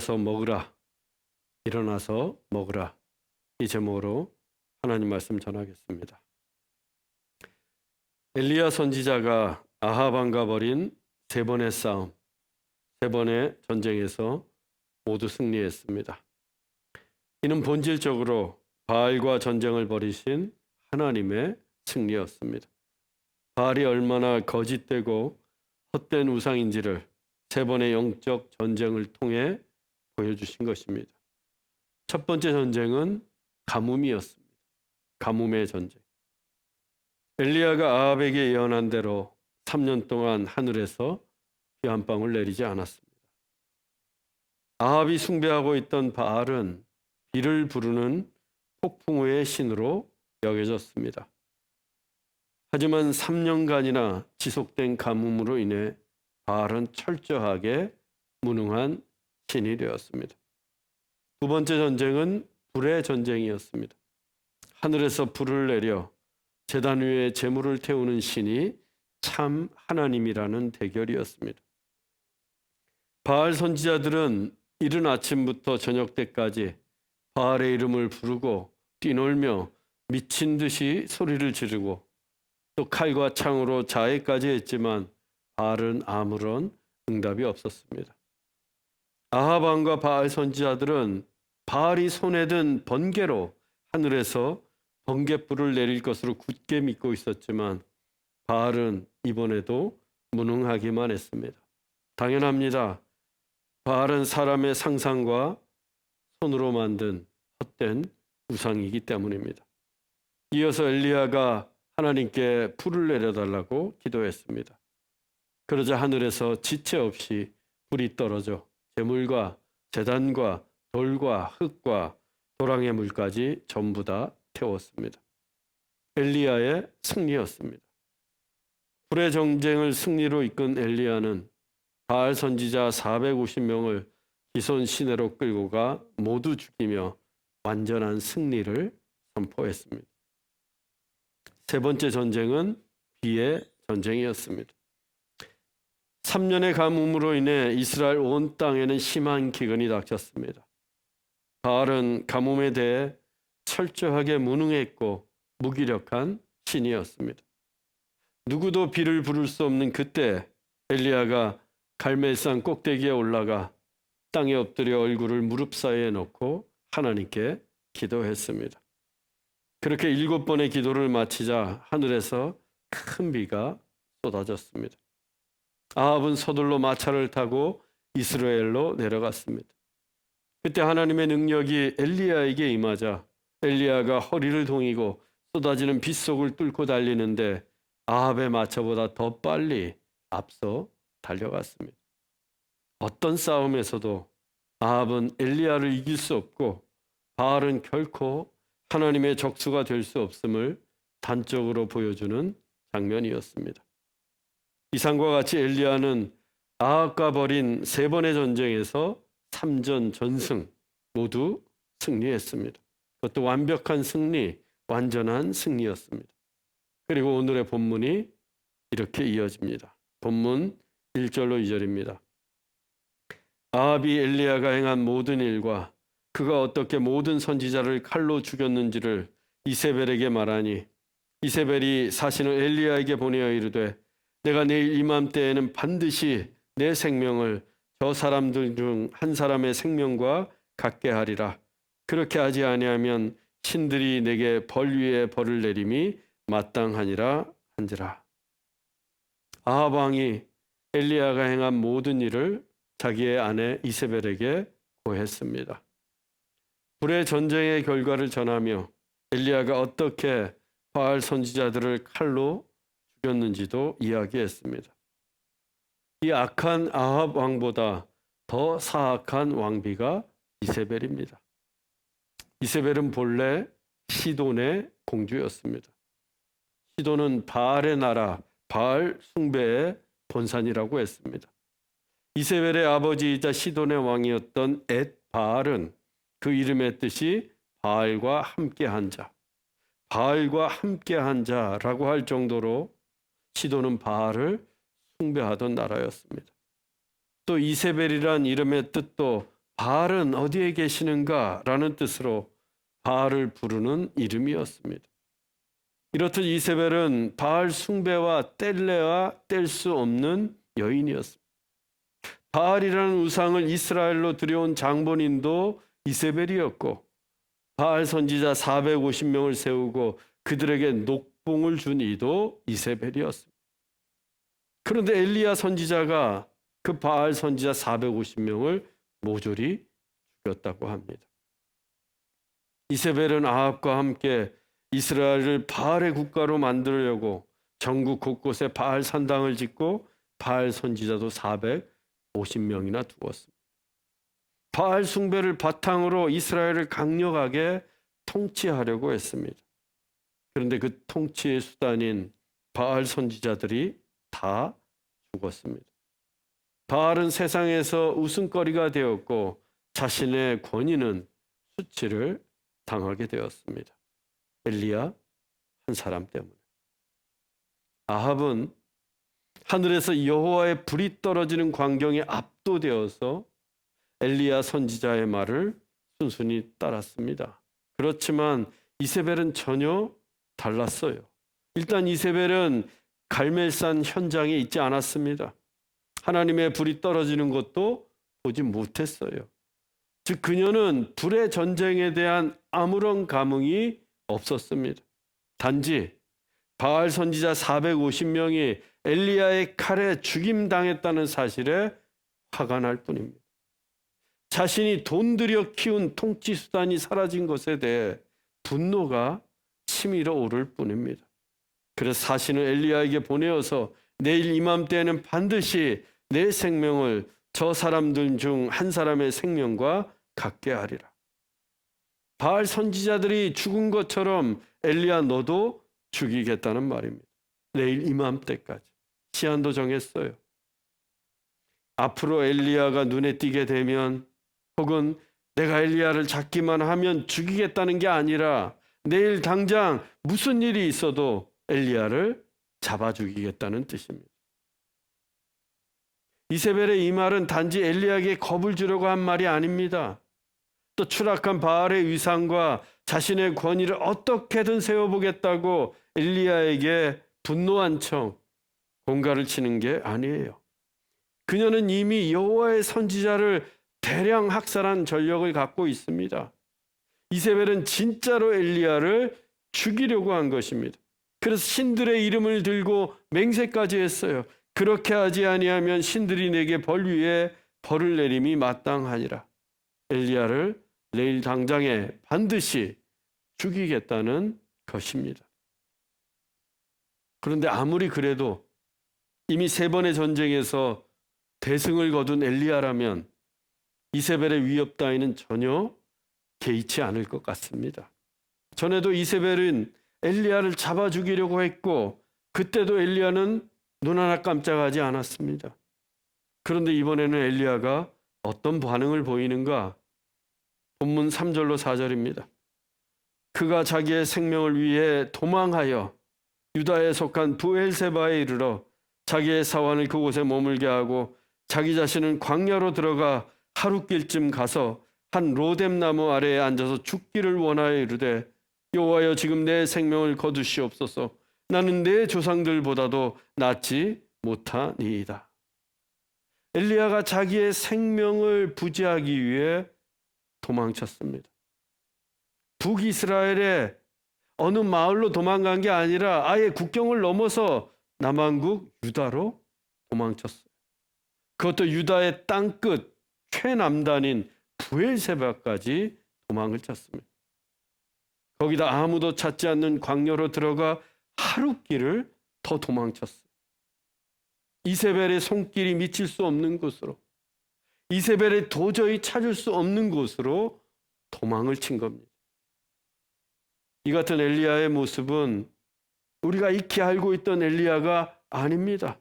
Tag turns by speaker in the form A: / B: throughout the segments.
A: 일어나서 먹으라. 일어나서 먹으라. 이 제목으로 하나님 말씀 전하겠습니다. 엘리야 선지자가 아합 왕과 벌인 세 번의 싸움, 세 번의 전쟁에서 모두 승리했습니다. 이는 본질적으로 바알과 전쟁을 벌이신 하나님의 승리였습니다. 바알이 얼마나 거짓되고 헛된 우상인지를 세 번의 영적 전쟁을 통해 보여주신 것입니다. 첫 번째 전쟁은 가뭄이었습니다. 가뭄의 전쟁. 엘리야가 아합에게 예언한 대로 3년 동안 하늘에서 비 한 방울 내리지 않았습니다. 아합이 숭배하고 있던 바알은 비를 부르는 폭풍우의 신으로 여겨졌습니다. 하지만 3년간이나 지속된 가뭄으로 인해 바알은 철저하게 무능한 신이 되었습니다. 두 번째 전쟁은 불의 전쟁이었습니다. 하늘에서 불을 내려 제단 위에 제물을 태우는 신이 참 하나님이라는 대결이었습니다. 바알 선지자들은 이른 아침부터 저녁 때까지 바알의 이름을 부르고 뛰놀며 미친 듯이 소리를 지르고 또 칼과 창으로 자해까지 했지만 바알은 아무런 응답이 없었습니다. 아합 왕과 바알 선지자들은 바알이 손에 든 번개로 하늘에서 번갯불을 내릴 것으로 굳게 믿고 있었지만 바알은 이번에도 무능하기만 했습니다. 당연합니다. 바알은 사람의 상상과 손으로 만든 헛된 우상이기 때문입니다. 이어서 엘리야가 하나님께 불을 내려달라고 기도했습니다. 그러자 하늘에서 지체 없이 불이 떨어져 제물과 제단과 돌과 흙과 도랑의 물까지 전부 다 태웠습니다. 엘리야의 승리였습니다. 불의 전쟁을 승리로 이끈 엘리야는 바알 선지자 450명을 기손 시내로 끌고 가 모두 죽이며 완전한 승리를 선포했습니다. 세 번째 전쟁은 비의 전쟁이었습니다. 3년의 가뭄으로 인해 이스라엘 온 땅에는 심한 기근이 닥쳤습니다. 바알은 가뭄에 대해 철저하게 무능했고 무기력한 신이었습니다. 누구도 비를 부를 수 없는 그때 엘리야가 갈멜산 꼭대기에 올라가 땅에 엎드려 얼굴을 무릎 사이에 놓고 하나님께 기도했습니다. 그렇게 7번의 기도를 마치자 하늘에서 큰 비가 쏟아졌습니다. 아합은 서둘러 마차를 타고 이스라엘로 내려갔습니다. 그때 하나님의 능력이 엘리야에게 임하자 엘리야가 허리를 동이고 쏟아지는 빗속을 뚫고 달리는데 아합의 마차보다 더 빨리 앞서 달려갔습니다. 어떤 싸움에서도 아합은 엘리야를 이길 수 없고 바알은 결코 하나님의 적수가 될 수 없음을 단적으로 보여주는 장면이었습니다. 이상과 같이 엘리야는 아합과 벌인 세 번의 전쟁에서 3전 전승 모두 승리했습니다. 그것도 완벽한 승리, 완전한 승리였습니다. 그리고 오늘의 본문이 이렇게 이어집니다. 본문 1절로 2절입니다. 아합이 엘리야가 행한 모든 일과 그가 어떻게 모든 선지자를 칼로 죽였는지를 이세벨에게 말하니 이세벨이 사신을 엘리야에게 보내어 이르되 내가 내일 이맘때에는 반드시 내 생명을 저 사람들 중 한 사람의 생명과 같게 하리라. 그렇게 하지 아니하면 신들이 내게 벌 위에 벌을 내림이 마땅하니라 한지라. 아합 왕이 엘리야가 행한 모든 일을 자기의 아내 이세벨에게 고했습니다. 불의 전쟁의 결과를 전하며 엘리야가 어떻게 바알 선지자들을 칼로 죽였는지도 이야기했습니다. 이 악한 아합 왕보다 더 사악한 왕비가 이세벨입니다. 이세벨은 본래 시돈의 공주였습니다. 시돈은 바알의 나라, 바알 숭배의 본산이라고 했습니다. 이세벨의 아버지이자 시돈의 왕이었던 엣 바알은 그 이름의 뜻이 바알과 함께한 자, 바알과 함께한 자라고 할 정도로 시돈은 바알을 숭배하던 나라였습니다. 또 이세벨이란 이름의 뜻도 바알은 어디에 계시는가라는 뜻으로 바알을 부르는 이름이었습니다. 이렇듯 이세벨은 바알 숭배와 뗄래야 뗄 수 없는 여인이었습니다. 바알이라는 우상을 이스라엘로 들여온 장본인도 이세벨이었고, 바알 선지자 450명을 세우고 그들에게 녹봉을 준 이도 이세벨이었습니다. 그런데 엘리야 선지자가 그 바알 선지자 450명을 모조리 죽였다고 합니다. 이세벨은 아합과 함께 이스라엘을 바알의 국가로 만들려고 전국 곳곳에 바알 산당을 짓고 바알 선지자도 450명이나 두었습니다. 바알 숭배를 바탕으로 이스라엘을 강력하게 통치하려고 했습니다. 그런데 그 통치의 수단인 바알 선지자들이 다 죽었습니다. 바알은 세상에서 웃음거리가 되었고 자신의 권위는 수치를 당하게 되었습니다. 엘리야 한 사람 때문에. 아합은 하늘에서 여호와의 불이 떨어지는 광경에 압도되어서 엘리야 선지자의 말을 순순히 따랐습니다. 그렇지만 이세벨은 전혀 달랐어요. 일단 이세벨은 갈멜산 현장에 있지 않았습니다. 하나님의 불이 떨어지는 것도 보지 못했어요. 즉 그녀는 불의 전쟁에 대한 아무런 감흥이 없었습니다. 단지 바알 선지자 450명이 엘리야의 칼에 죽임당했다는 사실에 화가 날 뿐입니다. 자신이 돈 들여 키운 통치 수단이 사라진 것에 대해 분노가 치밀어 오를 뿐입니다. 그래서 사신을 엘리야에게 보내어서 내일 이맘때에는 반드시 내 생명을 저 사람들 중 한 사람의 생명과 같게 하리라. 바알 선지자들이 죽은 것처럼 엘리야 너도 죽이겠다는 말입니다. 내일 이맘때까지. 시한도 정했어요. 앞으로 엘리야가 눈에 띄게 되면 혹은 내가 엘리야를 잡기만 하면 죽이겠다는 게 아니라 내일 당장 무슨 일이 있어도 엘리야를 잡아 죽이겠다는 뜻입니다. 이세벨의 이 말은 단지 엘리야에게 겁을 주려고 한 말이 아닙니다. 또 추락한 바알의 위상과 자신의 권위를 어떻게든 세워보겠다고 엘리야에게 분노한 척 공갈을 치는 게 아니에요. 그녀는 이미 여호와의 선지자를 대량 학살한 전력을 갖고 있습니다. 이세벨은 진짜로 엘리야를 죽이려고 한 것입니다. 그래서 신들의 이름을 들고 맹세까지 했어요. 그렇게 하지 아니하면 신들이 내게 벌 위에 벌을 내림이 마땅하니라. 엘리야를 내일 당장에 반드시 죽이겠다는 것입니다. 그런데 아무리 그래도 이미 3번의 전쟁에서 대승을 거둔 엘리야라면 이세벨의 위협 따위는 전혀 개의치 않을 것 같습니다. 전에도 이세벨은 엘리야를 잡아 죽이려고 했고 그때도 엘리야는 눈 하나 깜짝하지 않았습니다. 그런데 이번에는 엘리야가 어떤 반응을 보이는가? 본문 3절로 4절입니다. 그가 자기의 생명을 위해 도망하여 유다에 속한 브엘세바에 이르러 자기의 사환을 그곳에 머물게 하고 자기 자신은 광야로 들어가 하룻길쯤 가서 한 로뎀나무 아래에 앉아서 죽기를 원하여 이르되 여호와여 지금 내 생명을 거두시옵소서. 나는 내 조상들보다도 낫지 못하니이다. 엘리야가 자기의 생명을 부지하기 위해 도망쳤습니다. 북이스라엘의 어느 마을로 도망간 게 아니라 아예 국경을 넘어서 남한국 유다로 도망쳤어요. 그것도 유다의 땅끝 최남단인 브엘세바까지 도망을 쳤습니다. 거기다 아무도 찾지 않는 광야로 들어가 하룻길을 더 도망쳤어요. 이세벨의 손길이 미칠 수 없는 곳으로, 이세벨이 도저히 찾을 수 없는 곳으로 도망을 친 겁니다. 이 같은 엘리야의 모습은 우리가 익히 알고 있던 엘리야가 아닙니다.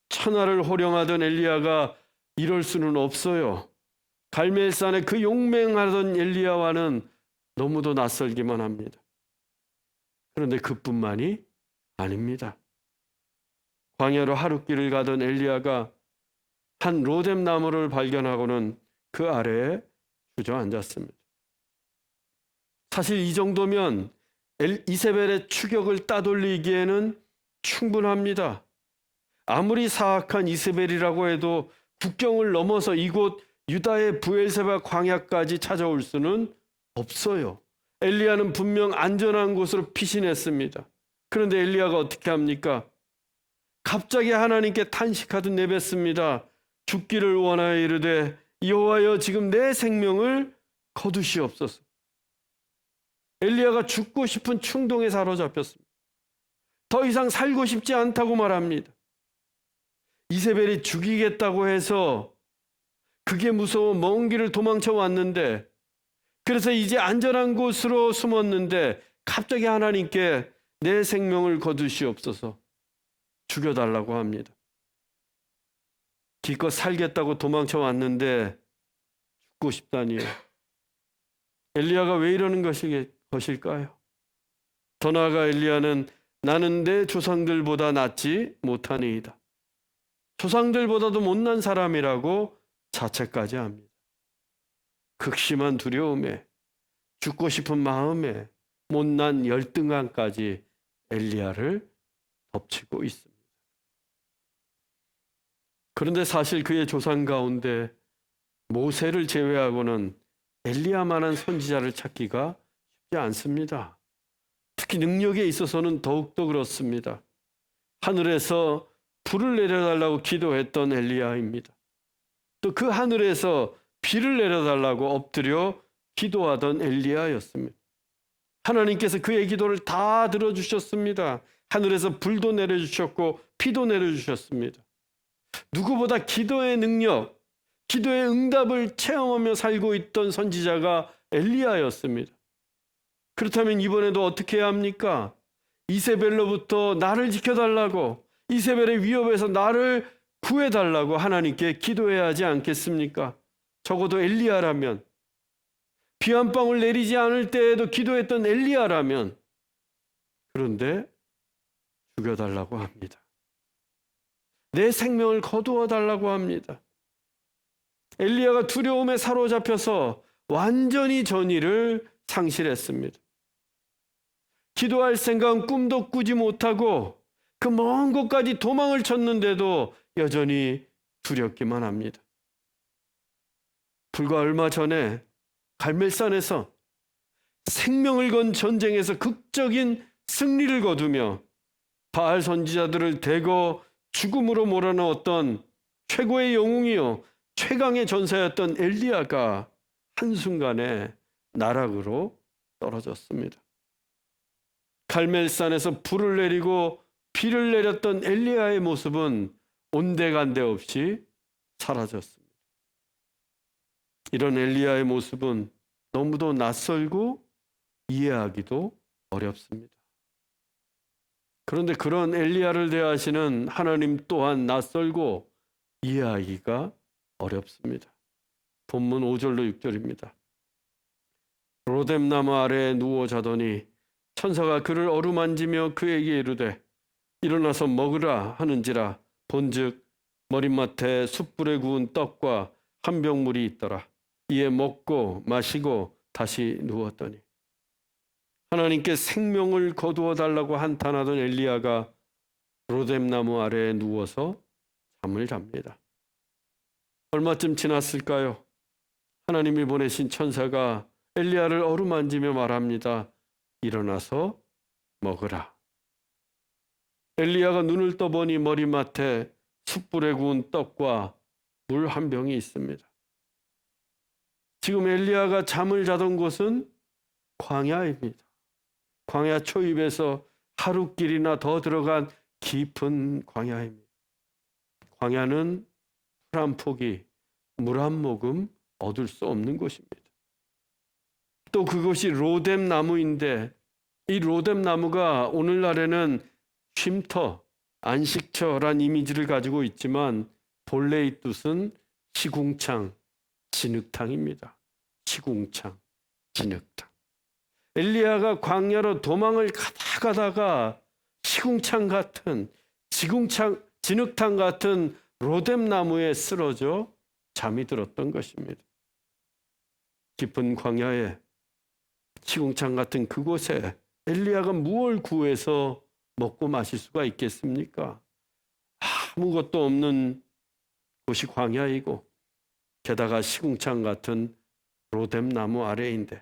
A: 천하를 호령하던 엘리야가 이럴 수는 없어요. 갈멜산의 그 용맹하던 엘리야와는 너무도 낯설기만 합니다. 그런데 그뿐만이 아닙니다. 광야로 하룻길을 가던 엘리야가 한 로뎀나무를 발견하고는 그 아래에 주저앉았습니다. 사실 이 정도면 이세벨의 추격을 따돌리기에는 충분합니다. 아무리 사악한 이세벨이라고 해도 국경을 넘어서 이곳 유다의 브엘세바 광야까지 찾아올 수는 없어요. 엘리야는 분명 안전한 곳으로 피신했습니다. 그런데 엘리야가 어떻게 합니까? 갑자기 하나님께 탄식하듯 내뱉습니다. 죽기를 원하여 이르되 여호와여 지금 내 생명을 거두시옵소서. 엘리야가 죽고 싶은 충동에 사로잡혔습니다. 더 이상 살고 싶지 않다고 말합니다. 이세벨이 죽이겠다고 해서 그게 무서워 먼 길을 도망쳐 왔는데, 그래서 이제 안전한 곳으로 숨었는데 갑자기 하나님께 내 생명을 거두시옵소서 죽여달라고 합니다. 기껏 살겠다고 도망쳐 왔는데 죽고 싶다니요. 엘리야가 왜 이러는 것일까요? 더 나아가 엘리야는 나는 내 조상들보다 낫지 못하니이다. 조상들보다도 못난 사람이라고 자책까지 합니다. 극심한 두려움에, 죽고 싶은 마음에, 못난 열등감까지 엘리야를 덮치고 있습니다. 그런데 사실 그의 조상 가운데 모세를 제외하고는 엘리야만한 선지자를 찾기가 쉽지 않습니다. 특히 능력에 있어서는 더욱더 그렇습니다. 하늘에서 불을 내려달라고 기도했던 엘리야입니다. 또 그 하늘에서 비를 내려달라고 엎드려 기도하던 엘리야였습니다. 하나님께서 그의 기도를 다 들어주셨습니다. 하늘에서 불도 내려주셨고 비도 내려주셨습니다. 누구보다 기도의 능력, 기도의 응답을 체험하며 살고 있던 선지자가 엘리야였습니다. 그렇다면 이번에도 어떻게 해야 합니까? 이세벨로부터 나를 지켜달라고, 이세벨의 위협에서 나를 구해달라고 하나님께 기도해야 하지 않겠습니까? 적어도 엘리야라면, 비 한 방울 내리지 않을 때에도 기도했던 엘리야라면. 그런데 죽여달라고 합니다. 내 생명을 거두어 달라고 합니다. 엘리야가 두려움에 사로잡혀서 완전히 전의를 상실했습니다. 기도할 생각은 꿈도 꾸지 못하고 그 먼 곳까지 도망을 쳤는데도 여전히 두렵기만 합니다. 불과 얼마 전에 갈멜산에서 생명을 건 전쟁에서 극적인 승리를 거두며 바알 선지자들을 대거 죽음으로 몰아넣었던 최고의 영웅이요 최강의 전사였던 엘리야가 한순간에 나락으로 떨어졌습니다. 갈멜산에서 불을 내리고 비를 내렸던 엘리야의 모습은 온데간데 없이 사라졌습니다. 이런 엘리야의 모습은 너무도 낯설고 이해하기도 어렵습니다. 그런데 그런 엘리야를 대하시는 하나님 또한 낯설고 이해하기가 어렵습니다. 본문 5절로 6절입니다. 로뎀나무 아래에 누워 자더니 천사가 그를 어루만지며 그에게 이르되 일어나서 먹으라 하는지라. 본즉 머릿맡에 숯불에 구운 떡과 한 병 물이 있더라. 이에 먹고 마시고 다시 누웠더니 하나님께 생명을 거두어 달라고 한탄하던 엘리야가 로뎀나무 아래에 누워서 잠을 잡니다. 얼마쯤 지났을까요? 하나님이 보내신 천사가 엘리야를 어루만지며 말합니다. 일어나서 먹으라. 엘리야가 눈을 떠보니 머리맡에 숯불에 구운 떡과 물 한 병이 있습니다. 지금 엘리야가 잠을 자던 곳은 광야입니다. 광야 초입에서 하루길이나 더 들어간 깊은 광야입니다. 광야는 풀 한 포기, 물 한 모금 얻을 수 없는 곳입니다. 또 그것이 로뎀 나무인데 이 로뎀 나무가 오늘날에는 쉼터, 안식처란 이미지를 가지고 있지만 본래의 뜻은 시궁창, 진흙탕입니다. 시궁창, 진흙탕. 엘리야가 광야로 도망을 가다가 시궁창 같은 진흙탕 같은 로뎀 나무에 쓰러져 잠이 들었던 것입니다. 깊은 광야에 시궁창 같은 그곳에 엘리야가 무엇을 구해서 먹고 마실 수가 있겠습니까? 아무것도 없는 곳이 광야이고 게다가 시궁창 같은 로뎀 나무 아래인데,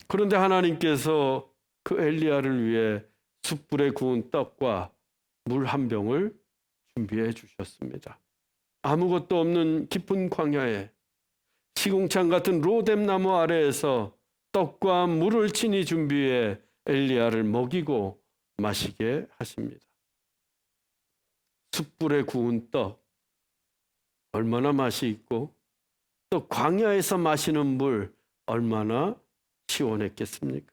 A: 그런데 하나님께서 그 엘리야를 위해 숯불에 구운 떡과 물 한 병을 준비해 주셨습니다. 아무것도 없는 깊은 광야에 시궁창 같은 로뎀 나무 아래에서 떡과 물을 친히 준비해 엘리야를 먹이고 마시게 하십니다. 숯불에 구운 떡, 얼마나 맛이 있고 또 광야에서 마시는 물 얼마나 시원했겠습니까?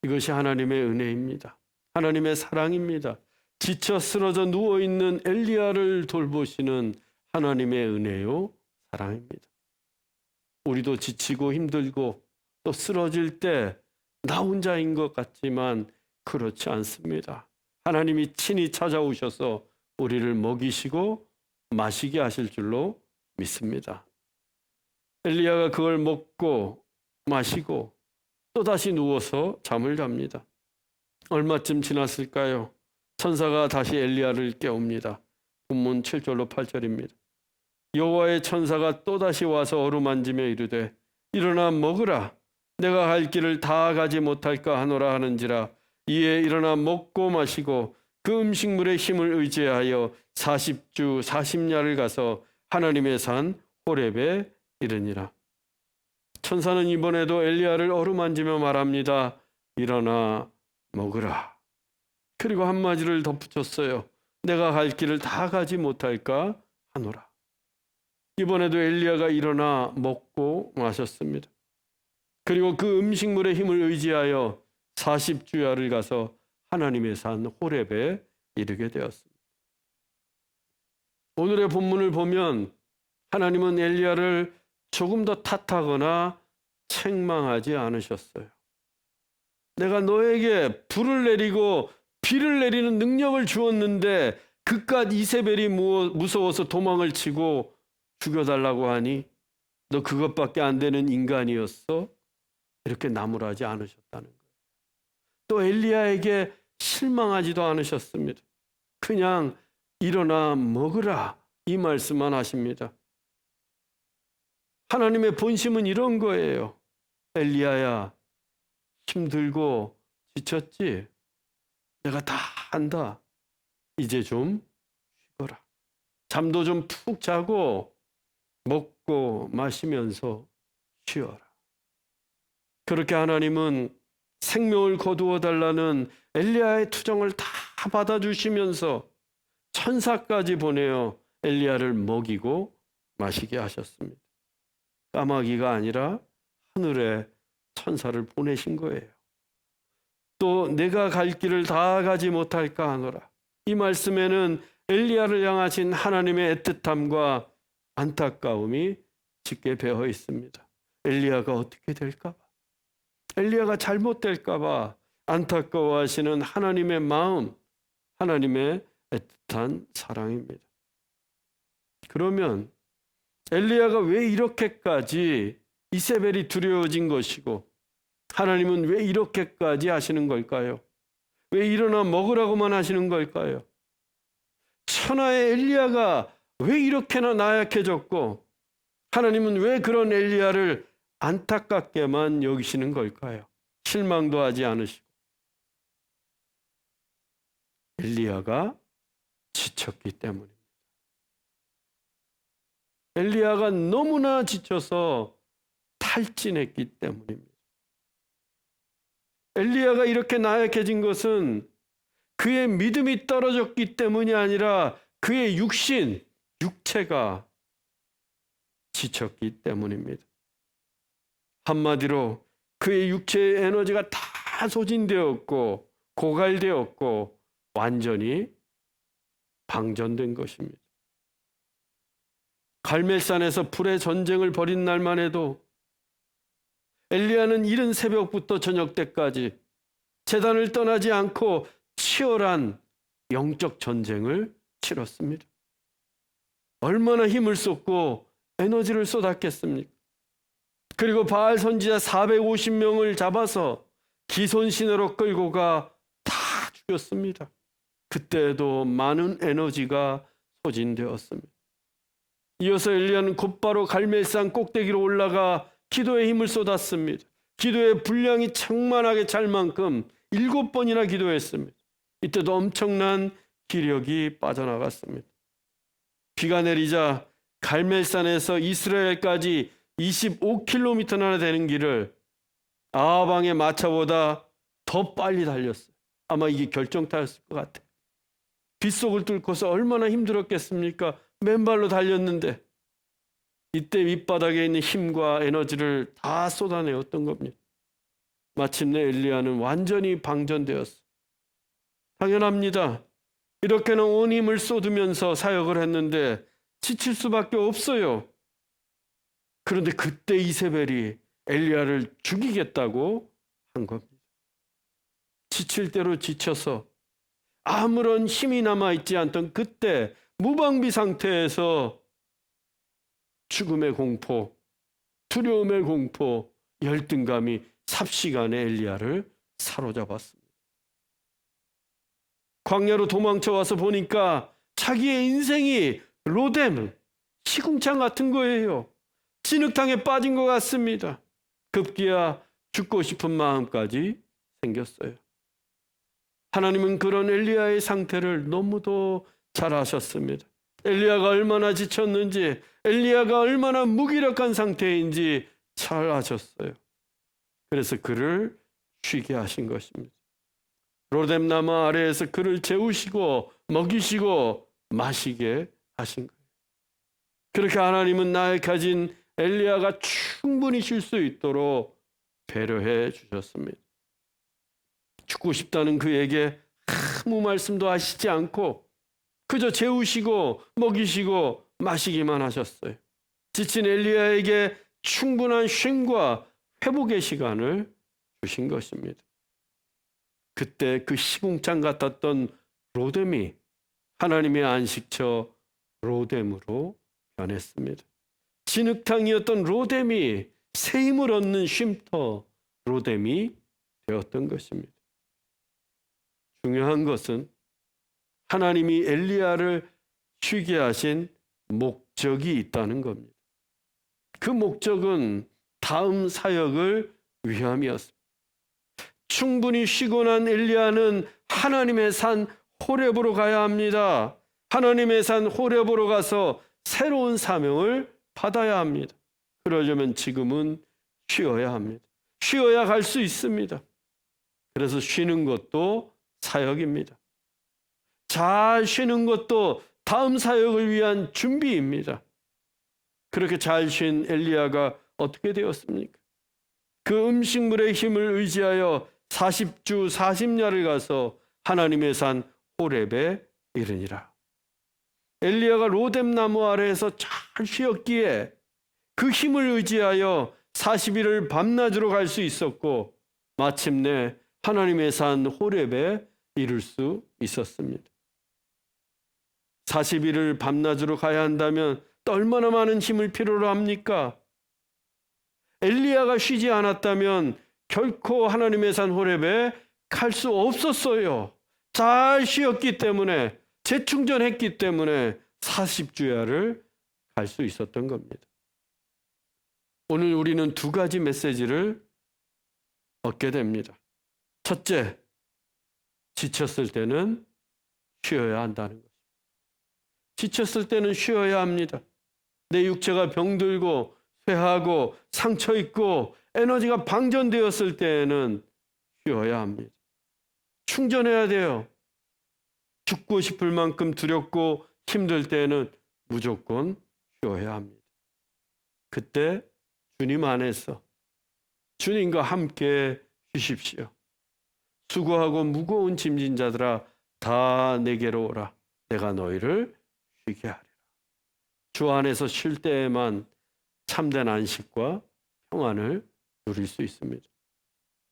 A: 이것이 하나님의 은혜입니다. 하나님의 사랑입니다. 지쳐 쓰러져 누워있는 엘리야를 돌보시는 하나님의 은혜요 사랑입니다. 우리도 지치고 힘들고 또 쓰러질 때 나 혼자인 것 같지만 그렇지 않습니다. 하나님이 친히 찾아오셔서 우리를 먹이시고 마시게 하실 줄로 믿습니다. 엘리야가 그걸 먹고 마시고 또다시 누워서 잠을 잡니다. 얼마쯤 지났을까요? 천사가 다시 엘리야를 깨웁니다. 본문 7절로 8절입니다. 여호와의 천사가 또다시 와서 어루만지며 이르되 일어나 먹으라. 내가 갈 길을 다 가지 못할까 하노라 하는지라. 이에 일어나 먹고 마시고 그 음식물의 힘을 의지하여 40주 40야를 가서 하나님의 산 호렙에 이르니라. 천사는 이번에도 엘리야를 어루만지며 말합니다. 일어나 먹으라. 그리고 한마디를 덧붙였어요. 내가 갈 길을 다 가지 못할까 하노라. 이번에도 엘리야가 일어나 먹고 마셨습니다. 그리고 그 음식물의 힘을 의지하여 40주야를 가서 하나님의 산 호렙에 이르게 되었습니다. 오늘의 본문을 보면 하나님은 엘리야를 조금 더 탓하거나 책망하지 않으셨어요. 내가 너에게 불을 내리고 비를 내리는 능력을 주었는데 그깟 이세벨이 무서워서 도망을 치고 죽여달라고 하니 너 그것밖에 안 되는 인간이었어? 이렇게 나무라지 않으셨다는 거예요. 또 엘리야에게 실망하지도 않으셨습니다. 그냥 일어나 먹으라 이 말씀만 하십니다. 하나님의 본심은 이런 거예요. 엘리야야, 힘들고 지쳤지? 내가 다 한다. 이제 좀 쉬거라. 잠도 좀 푹 자고 먹고 마시면서 쉬어라. 그렇게 하나님은 생명을 거두어 달라는 엘리야의 투정을 다 받아주시면서 천사까지 보내어 엘리야를 먹이고 마시게 하셨습니다. 까마귀가 아니라 하늘에 천사를 보내신 거예요. 또 내가 갈 길을 다 가지 못할까 하노라. 이 말씀에는 엘리야를 향하신 하나님의 애틋함과 안타까움이 짙게 배어 있습니다. 엘리야가 어떻게 될까 봐, 엘리야가 잘못될까 봐 안타까워하시는 하나님의 마음, 하나님의 애틋한 사랑입니다. 그러면 엘리야가 왜 이렇게까지 이세벨이 두려워진 것이고 하나님은 왜 이렇게까지 하시는 걸까요? 왜 일어나 먹으라고만 하시는 걸까요? 천하의 엘리야가 왜 이렇게나 나약해졌고 하나님은 왜 그런 엘리야를 안타깝게만 여기시는 걸까요? 실망도 하지 않으시고. 엘리야가 지쳤기 때문입니다. 엘리야가 너무나 지쳐서 탈진했기 때문입니다. 엘리야가 이렇게 나약해진 것은 그의 믿음이 떨어졌기 때문이 아니라 그의 육체가 지쳤기 때문입니다. 한마디로 그의 육체의 에너지가 다 소진되었고 고갈되었고 완전히 방전된 것입니다. 갈멜산에서 불의 전쟁을 벌인 날만 해도 엘리야는 이른 새벽부터 저녁 때까지 제단을 떠나지 않고 치열한 영적 전쟁을 치렀습니다. 얼마나 힘을 쏟고 에너지를 쏟았겠습니까? 그리고 바알 선지자 450명을 잡아서 기손신으로 끌고 가 다 죽였습니다. 그때도 많은 에너지가 소진되었습니다. 이어서 엘리야는 곧바로 갈멜산 꼭대기로 올라가 기도에 힘을 쏟았습니다. 기도의 분량이 충만하게 찰 만큼 7번이나 기도했습니다. 이때도 엄청난 기력이 빠져나갔습니다. 비가 내리자 갈멜산에서 이스라엘까지 25km나 되는 길을 아방의 마차보다 더 빨리 달렸어요. 아마 이게 결정타였을 것 같아요. 빗속을 뚫고서 얼마나 힘들었겠습니까? 맨발로 달렸는데 이때 밑바닥에 있는 힘과 에너지를 다 쏟아내었던 겁니다. 마침내 엘리야는 완전히 방전되었어요. 당연합니다. 이렇게는 온 힘을 쏟으면서 사역을 했는데 지칠 수밖에 없어요. 그런데 그때 이세벨이 엘리야를 죽이겠다고 한 겁니다. 지칠 대로 지쳐서 아무런 힘이 남아있지 않던 그때 무방비 상태에서 죽음의 공포, 두려움의 공포, 열등감이 삽시간에 엘리야를 사로잡았습니다. 광야로 도망쳐와서 보니까 자기의 인생이 로뎀, 시궁창 같은 거예요. 진흙탕에 빠진 것 같습니다. 급기야 죽고 싶은 마음까지 생겼어요. 하나님은 그런 엘리야의 상태를 너무도 잘 아셨습니다. 엘리야가 얼마나 지쳤는지, 엘리야가 얼마나 무기력한 상태인지 잘 아셨어요. 그래서 그를 쉬게 하신 것입니다. 로뎀 나무 아래에서 그를 재우시고 먹이시고 마시게 하신 거예요. 그렇게 하나님은 나약해진 엘리야가 충분히 쉴 수 있도록 배려해 주셨습니다. 죽고 싶다는 그에게 아무 말씀도 하시지 않고 그저 재우시고 먹이시고 마시기만 하셨어요. 지친 엘리야에게 충분한 쉼과 회복의 시간을 주신 것입니다. 그때 그 시궁창 같았던 로뎀이 하나님의 안식처 로뎀으로 변했습니다. 진흙탕이었던 로뎀이 새 힘을 얻는 쉼터 로뎀이 되었던 것입니다. 중요한 것은 하나님이 엘리야를 쉬게 하신 목적이 있다는 겁니다. 그 목적은 다음 사역을 위함이었습니다. 충분히 쉬고 난 엘리야는 하나님의 산 호렙으로 가야 합니다. 하나님의 산 호렙으로 가서 새로운 사명을 받아야 합니다. 그러려면 지금은 쉬어야 합니다. 쉬어야 갈 수 있습니다. 그래서 쉬는 것도 사역입니다. 잘 쉬는 것도 다음 사역을 위한 준비입니다. 그렇게 잘 쉰 엘리야가 어떻게 되었습니까? 그 음식물의 힘을 의지하여 40주 40야를 가서 하나님의 산 호렙에 이르니라. 엘리야가 로뎀 나무 아래에서 잘 쉬었기에 그 힘을 의지하여 40일을 밤낮으로 갈 수 있었고 마침내 하나님의 산 호렙에 이를 수 있었습니다. 40일을 밤낮으로 가야 한다면 또 얼마나 많은 힘을 필요로 합니까? 엘리야가 쉬지 않았다면 결코 하나님의 산 호렙에 갈 수 없었어요. 잘 쉬었기 때문에, 재충전했기 때문에 40주야를 갈 수 있었던 겁니다. 오늘 우리는 두 가지 메시지를 얻게 됩니다. 첫째, 지쳤을 때는 쉬어야 한다는 것. 지쳤을 때는 쉬어야 합니다. 내 육체가 병들고 쇠하고 상처 있고 에너지가 방전되었을 때에는 쉬어야 합니다. 충전해야 돼요. 죽고 싶을 만큼 두렵고 힘들 때는 무조건 쉬어야 합니다. 그때 주님 안에서 주님과 함께 쉬십시오. 수고하고 무거운 짐진 자들아 다 내게로 오라. 내가 너희를 쉬게 하리라. 주 안에서 쉴 때에만 참된 안식과 평안을 누릴 수 있습니다.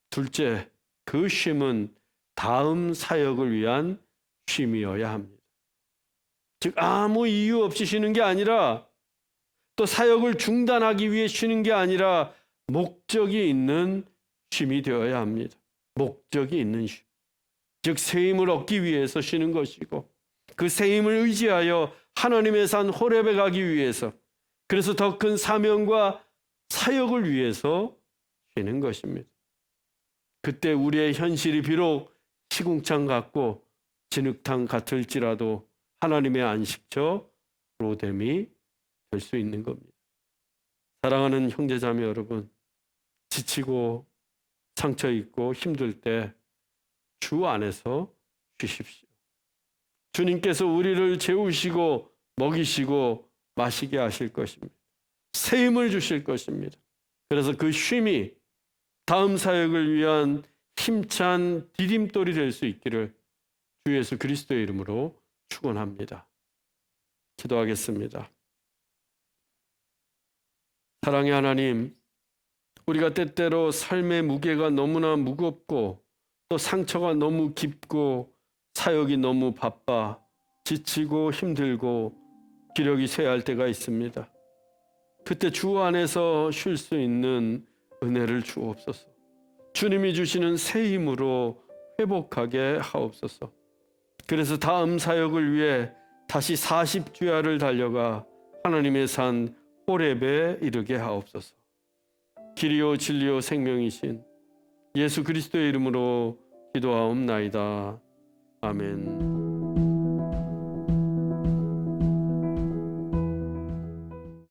A: 둘째, 그 쉼은 다음 사역을 위한 쉼이어야 합니다. 즉 아무 이유 없이 쉬는 게 아니라 또 사역을 중단하기 위해 쉬는 게 아니라 목적이 있는 쉼이 되어야 합니다. 목적이 있는 쉼. 즉 새 힘을 얻기 위해서 쉬는 것이고, 그 새 힘을 의지하여 하나님의 산 호렙에 가기 위해서, 그래서 더 큰 사명과 사역을 위해서 쉬는 것입니다. 그때 우리의 현실이 비록 시궁창 같고 진흙탕 같을지라도 하나님의 안식처 로뎀이 될 수 있는 겁니다. 사랑하는 형제자매 여러분, 지치고 상처 있고 힘들 때 주 안에서 쉬십시오. 주님께서 우리를 재우시고 먹이시고 마시게 하실 것입니다. 새 힘을 주실 것입니다. 그래서 그 쉼이 다음 사역을 위한 힘찬 디딤돌이 될 수 있기를 주 예수 그리스도의 이름으로 축원합니다. 기도하겠습니다. 사랑의 하나님, 우리가 때때로 삶의 무게가 너무나 무겁고 또 상처가 너무 깊고 사역이 너무 바빠 지치고 힘들고 기력이 쇠할 때가 있습니다. 그때 주 안에서 쉴 수 있는 은혜를 주옵소서. 주님이 주시는 새 힘으로 회복하게 하옵소서. 그래서 다음 사역을 위해 다시 40주야를 달려가 하나님의 산 호렙에 이르게 하옵소서. 길이요 진리요 생명이신 예수 그리스도의 이름으로 기도하옵나이다. 아멘.